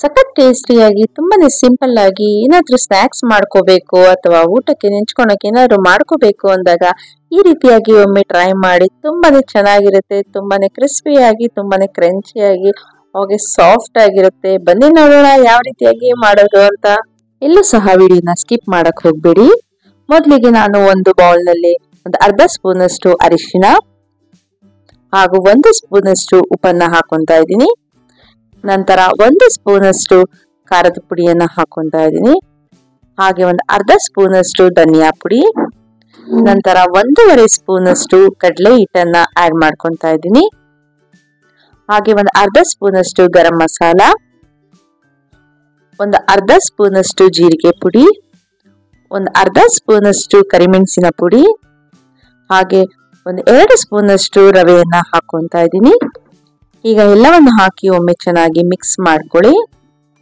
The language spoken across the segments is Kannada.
ಸಖತ್ ಟೇಸ್ಟಿಯಾಗಿ ತುಂಬಾನೇ ಸಿಂಪಲ್ ಆಗಿ ಏನಾದ್ರೂ ಸ್ನಾಕ್ಸ್ ಮಾಡ್ಕೋಬೇಕು ಅಥವಾ ಊಟಕ್ಕೆ ನೆಂಚ್ಕೊಳಕ್ಕೆ ಏನಾದ್ರು ಮಾಡ್ಕೋಬೇಕು ಅಂದಾಗ ಈ ರೀತಿಯಾಗಿ ಒಮ್ಮೆ ಟ್ರೈ ಮಾಡಿ. ತುಂಬಾನೇ ಚೆನ್ನಾಗಿರುತ್ತೆ, ತುಂಬಾನೇ ಕ್ರಿಸ್ಪಿಯಾಗಿ, ತುಂಬಾನೇ ಕ್ರಂಚಿಯಾಗಿ, ಹಾಗೆ ಸಾಫ್ಟ್ ಆಗಿರುತ್ತೆ. ಬನ್ನಿ ನೋಡೋಣ ಯಾವ ರೀತಿಯಾಗಿ ಮಾಡೋದು ಅಂತ. ಎಲ್ಲೂ ಸಹ ವಿಡಿಯೋನ ಸ್ಕಿಪ್ ಮಾಡಕ್ ಹೋಗ್ಬೇಡಿ. ಮೊದಲಿಗೆ ನಾನು ಒಂದು ಬೌಲ್ ನಲ್ಲಿ ಒಂದು ಅರ್ಧ ಸ್ಪೂನ್ ಅಷ್ಟು ಅರಿಶಿನ ಹಾಗೂ 1 ಸ್ಪೂನ್ ಅಷ್ಟು ಉಪ್ಪನ್ನ ಹಾಕೊಂತಾ ಇದ್ದೀನಿ. ನಂತರ 1 ಸ್ಪೂನ್ ಅಷ್ಟು ಖಾರದ ಪುಡಿಯನ್ನ ಹಾಕೊಂತಾ ಇದ್ದೀನಿ. ಹಾಗೆ ಒಂದು ಅರ್ಧ ಸ್ಪೂನ್ ಅಷ್ಟು ಧನಿಯಾ ಪುಡಿ, ನಂತರ 1.5 ಸ್ಪೂನ್ ಅಷ್ಟು ಕಡಲೆ ಹಿಟ್ಟನ್ನ ಆಡ್ ಮಾಡ್ಕೊಂತಾ ಇದ್ದೀನಿ. ಹಾಗೆ ಒಂದು ಅರ್ಧ ಸ್ಪೂನ್ ಅಷ್ಟು ಗರಂ ಮಸಾಲ, ಒಂದು ಅರ್ಧ ಸ್ಪೂನ್ ಅಷ್ಟು ಜೀರಿಗೆ ಪುಡಿ, ಒಂದು ಅರ್ಧ ಸ್ಪೂನ್ ಅಷ್ಟು ಕರಿಮೆಣಸಿನ ಪುಡಿ, ಹಾಗೆ ಒಂದು 2 ಸ್ಪೂನ್ ಅಷ್ಟು ರವೆಯನ್ನ ಹಾಕೊಂತಾ ಇದ್ದೀನಿ. ಈಗ ಎಲ್ಲವನ್ನು ಹಾಕಿ ಒಮ್ಮೆ ಚೆನ್ನಾಗಿ ಮಿಕ್ಸ್ ಮಾಡ್ಕೊಳ್ಳಿ.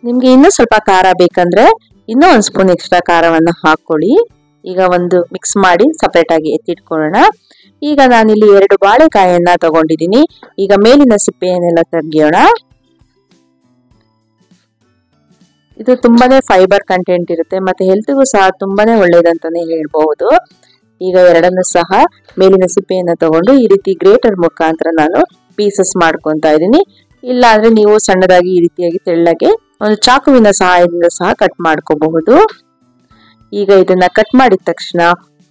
ನಿಮ್ಗೆ ಇನ್ನೂ ಸ್ವಲ್ಪ ಖಾರ ಬೇಕಂದ್ರೆ ಇನ್ನೂ 1 ಸ್ಪೂನ್ ಎಕ್ಸ್ಟ್ರಾ ಖಾರವನ್ನ ಹಾಕೊಳ್ಳಿ. ಈಗ ಒಂದು ಮಿಕ್ಸ್ ಮಾಡಿ ಸಪರೇಟ್ ಆಗಿ ಎತ್ತಿಟ್ಕೊಳ್ಳೋಣ. ಈಗ ನಾನಿಲ್ಲಿ 2 ಬಾಳೆಕಾಯನ್ನ ತಗೊಂಡಿದ್ದೀನಿ. ಈಗ ಮೇಲಿನ ಸಿಪ್ಪೆಯನ್ನೆಲ್ಲ ತೆಗಿಯೋಣ. ಇದು ತುಂಬಾನೇ ಫೈಬರ್ ಕಂಟೆಂಟ್ ಇರುತ್ತೆ ಮತ್ತೆ ಹೆಲ್ತ್ಗೂ ಸಹ ತುಂಬಾನೇ ಒಳ್ಳೇದಂತಾನೆ ಹೇಳ್ಬಹುದು. ಈಗ ಎರಡನ್ನೂ ಸಹ ಮೇಲಿನ ಸಿಪ್ಪೆಯನ್ನ ತಗೊಂಡು ಈ ರೀತಿ ಗ್ರೇಟರ್ ಮುಖಾಂತರ ನಾನು ಪೀಸಸ್ ಮಾಡ್ಕೊಂತಾ ಇದ್ದೀನಿ. ಇಲ್ಲ ಅಂದ್ರೆ ನೀವು ಸಣ್ಣದಾಗಿ ಈ ರೀತಿಯಾಗಿ ತೆಳ್ಳಗೆ ಒಂದು ಚಾಕುವಿನ ಸಹಾಯದಿಂದ ಸಹ ಕಟ್ ಮಾಡ್ಕೋಬಹುದು. ಈಗ ಇದನ್ನ ಕಟ್ ಮಾಡಿದ ತಕ್ಷಣ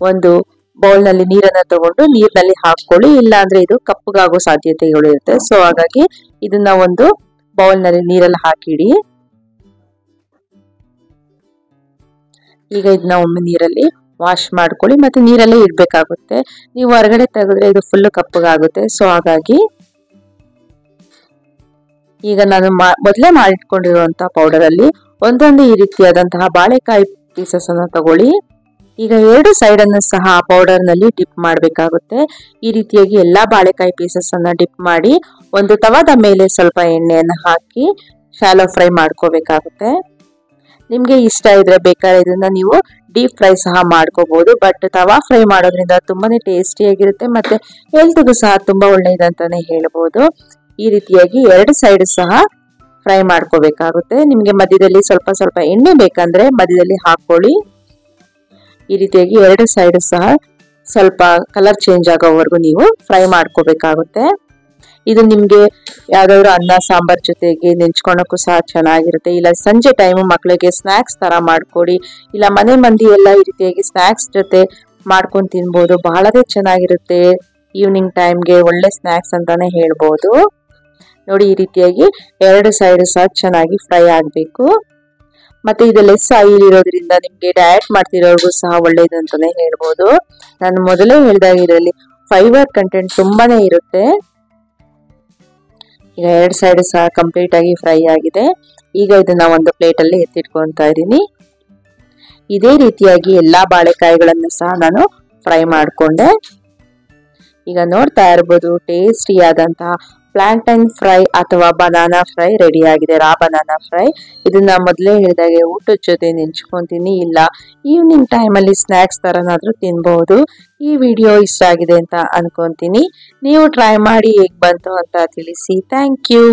ಒಂದು ಬೌಲ್ ನಲ್ಲಿ ನೀರನ್ನ ತಗೊಂಡು ನೀರಿನಲ್ಲಿ ಹಾಕೊಳ್ಳಿ. ಇಲ್ಲ ಅಂದ್ರೆ ಇದು ಕಪ್ಪಗಾಗೋ ಸಾಧ್ಯತೆಗಳು ಇರುತ್ತೆ. ಸೊ ಹಾಗಾಗಿ ಇದನ್ನ ಒಂದು ಬೌಲ್ ನಲ್ಲಿ ನೀರಲ್ಲಿ ಹಾಕಿಡಿ. ಈಗ ಇದನ್ನ ಒಮ್ಮೆ ನೀರಲ್ಲಿ ವಾಶ್ ಮಾಡ್ಕೊಳ್ಳಿ ಮತ್ತೆ ನೀರಲ್ಲೇ ಇಡ್ಬೇಕಾಗುತ್ತೆ. ನೀವು ಹೊರಗಡೆ ತೆಗೆದ್ರೆ ಇದು ಫುಲ್ ಕಪ್ಪಗಾಗುತ್ತೆ. ಸೊ ಹಾಗಾಗಿ ಈಗ ನಾನು ಮೊದಲೇ ಮಾಡಿಟ್ಕೊಂಡಿರುವಂತ ಪೌಡರ್ ಅಲ್ಲಿ ಒಂದೊಂದು ಈ ರೀತಿಯಾದಂತಹ ಬಾಳೆಕಾಯಿ ಪೀಸಸ್ ಅನ್ನ ತಗೊಳ್ಳಿ. ಈಗ 2 ಸೈಡ್ ಅನ್ನು ಸಹ ಪೌಡರ್ ನಲ್ಲಿ ಡಿಪ್ ಮಾಡಬೇಕಾಗುತ್ತೆ. ಈ ರೀತಿಯಾಗಿ ಎಲ್ಲಾ ಬಾಳೆಕಾಯಿ ಪೀಸಸ್ ಅನ್ನ ಡಿಪ್ ಮಾಡಿ ಒಂದು ತವಾದ ಮೇಲೆ ಸ್ವಲ್ಪ ಎಣ್ಣೆಯನ್ನ ಹಾಕಿ ಶಾಲೋ ಫ್ರೈ ಮಾಡ್ಕೋಬೇಕಾಗುತ್ತೆ. ನಿಮ್ಗೆ ಇಷ್ಟ ಇದ್ರೆ ಬೇಕಾದ್ರೆ ಇದನ್ನ ನೀವು ಡೀಪ್ ಫ್ರೈ ಸಹ ಮಾಡ್ಕೋಬಹುದು. ಬಟ್ ತವಾ ಫ್ರೈ ಮಾಡೋದ್ರಿಂದ ತುಂಬಾನೇ ಟೇಸ್ಟಿಯಾಗಿರುತ್ತೆ ಮತ್ತೆ ಹೆಲ್ತ್ಗೂ ಸಹ ತುಂಬಾ ಒಳ್ಳೆಯದಂತಾನೆ ಹೇಳ್ಬೋದು. ಈ ರೀತಿಯಾಗಿ 2 ಸೈಡ್ ಸಹ ಫ್ರೈ ಮಾಡ್ಕೋಬೇಕಾಗುತ್ತೆ. ನಿಮ್ಗೆ ಮಧ್ಯದಲ್ಲಿ ಸ್ವಲ್ಪ ಸ್ವಲ್ಪ ಎಣ್ಣೆ ಬೇಕಂದ್ರೆ ಮಧ್ಯದಲ್ಲಿ ಹಾಕೊಳ್ಳಿ. ಈ ರೀತಿಯಾಗಿ 2 ಸೈಡ್ ಸಹ ಸ್ವಲ್ಪ ಕಲರ್ ಚೇಂಜ್ ಆಗೋವರೆಗೂ ನೀವು ಫ್ರೈ ಮಾಡ್ಕೋಬೇಕಾಗುತ್ತೆ. ಇದು ನಿಮ್ಗೆ ಯಾವ್ದಾದ್ರು ಅನ್ನ ಸಾಂಬಾರ್ ಜೊತೆಗೆ ನೆಂಚ್ಕೊಳಕ್ಕೂ ಸಹ ಚೆನ್ನಾಗಿರುತ್ತೆ. ಇಲ್ಲ ಸಂಜೆ ಟೈಮ್ ಮಕ್ಕಳಿಗೆ ಸ್ನಾಕ್ಸ್ ತರ ಮಾಡ್ಕೊಡಿ. ಇಲ್ಲ ಮನೆ ಮಂದಿ ಎಲ್ಲ ಈ ರೀತಿಯಾಗಿ ಸ್ನಾಕ್ಸ್ ಜೊತೆ ಮಾಡ್ಕೊಂಡು ತಿನ್ಬೋದು. ಬಹಳನೇ ಚೆನ್ನಾಗಿರುತ್ತೆ. ಈವ್ನಿಂಗ್ ಟೈಮ್ಗೆ ಒಳ್ಳೆ ಸ್ನಾಕ್ಸ್ ಅಂತಾನೆ ಹೇಳ್ಬೋದು. ನೋಡಿ ಈ ರೀತಿಯಾಗಿ 2 ಸೈಡ್ ಸಹ ಚೆನ್ನಾಗಿ ಫ್ರೈ ಆಗ್ಬೇಕು. ಮತ್ತೆ ಇದು ಲೆಸ್ ಆಯಿಲ್ ಇರೋದ್ರಿಂದ ನಿಮ್ಗೆ ಡಯಟ್ ಮಾಡ್ತಿರೋರ್ಗೂ ಸಹ ಒಳ್ಳೇದು ಅಂತಾನೆ ಹೇಳ್ಬೋದು. ನಾನು ಮೊದಲೇ ಹೇಳಿದಾಗ ಇದರಲ್ಲಿ ಫೈಬರ್ ಕಂಟೆಂಟ್ ತುಂಬಾನೇ ಇರುತ್ತೆ. ಈಗ 2 ಸೈಡ್ ಸಹ ಕಂಪ್ಲೀಟ್ ಆಗಿ ಫ್ರೈ ಆಗಿದೆ. ಈಗ ಇದನ್ನ ಒಂದು ಪ್ಲೇಟ್ ಅಲ್ಲಿ ಎತ್ತಿಟ್ಕೊಂತಾ ಇದ್ದೀನಿ. ಇದೇ ರೀತಿಯಾಗಿ ಎಲ್ಲಾ ಬಾಳೆಕಾಯಿಗಳನ್ನು ಸಹ ನಾನು ಫ್ರೈ ಮಾಡ್ಕೊಂಡೆ. ಈಗ ನೋಡ್ತಾ ಇರಬಹುದು ಟೇಸ್ಟಿಯಾದಂತಹ ಪ್ಲಾಂಟೈನ್ ಫ್ರೈ ಅಥವಾ ಬನಾನಾ ಫ್ರೈ ರೆಡಿ ಆಗಿದೆ. ರಾ ಬನಾನಾ ಫ್ರೈ ಇದನ್ನ ಮೊದಲೇ ಹೇಳಿದಾಗೆ ಊಟದ ಜೊತೆ ನೆಂಚ್ಕೊಂತೀನಿ. ಇಲ್ಲ ಈವ್ನಿಂಗ್ ಟೈಮ್ ಅಲ್ಲಿ ಸ್ನಾಕ್ಸ್ ತರನಾದ್ರೂ ತಿನ್ಬಹುದು. ಈ ವಿಡಿಯೋ ಇಷ್ಟ ಆಗಿದೆ ಅಂತ ಅನ್ಕೊಂತೀನಿ. ನೀವು ಟ್ರೈ ಮಾಡಿ ಹೇಗ್ ಬಂತು ಅಂತ ತಿಳಿಸಿ. Thank you.